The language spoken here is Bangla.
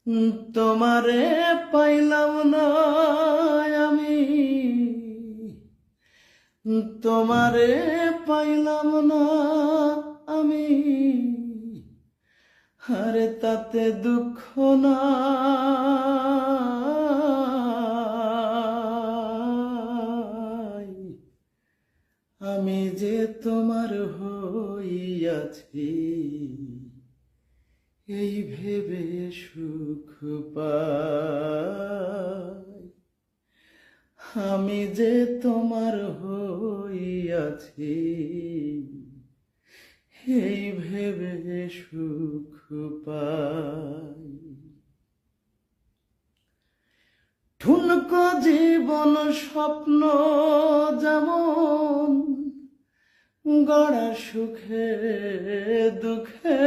তোমারে পাইলাম না আমি, তোমারে পাইলাম না আমি, আরে তাতে দুঃখ নাই, আমি যে তোমার হইয়াছি এই ভেবে সুখ পাই, আমি যে তোমার হইয়াছি এই ভেবে সুখ পাই। ঠুনকো জীবন স্বপ্ন যেমন গড়া সুখে দুঃখে,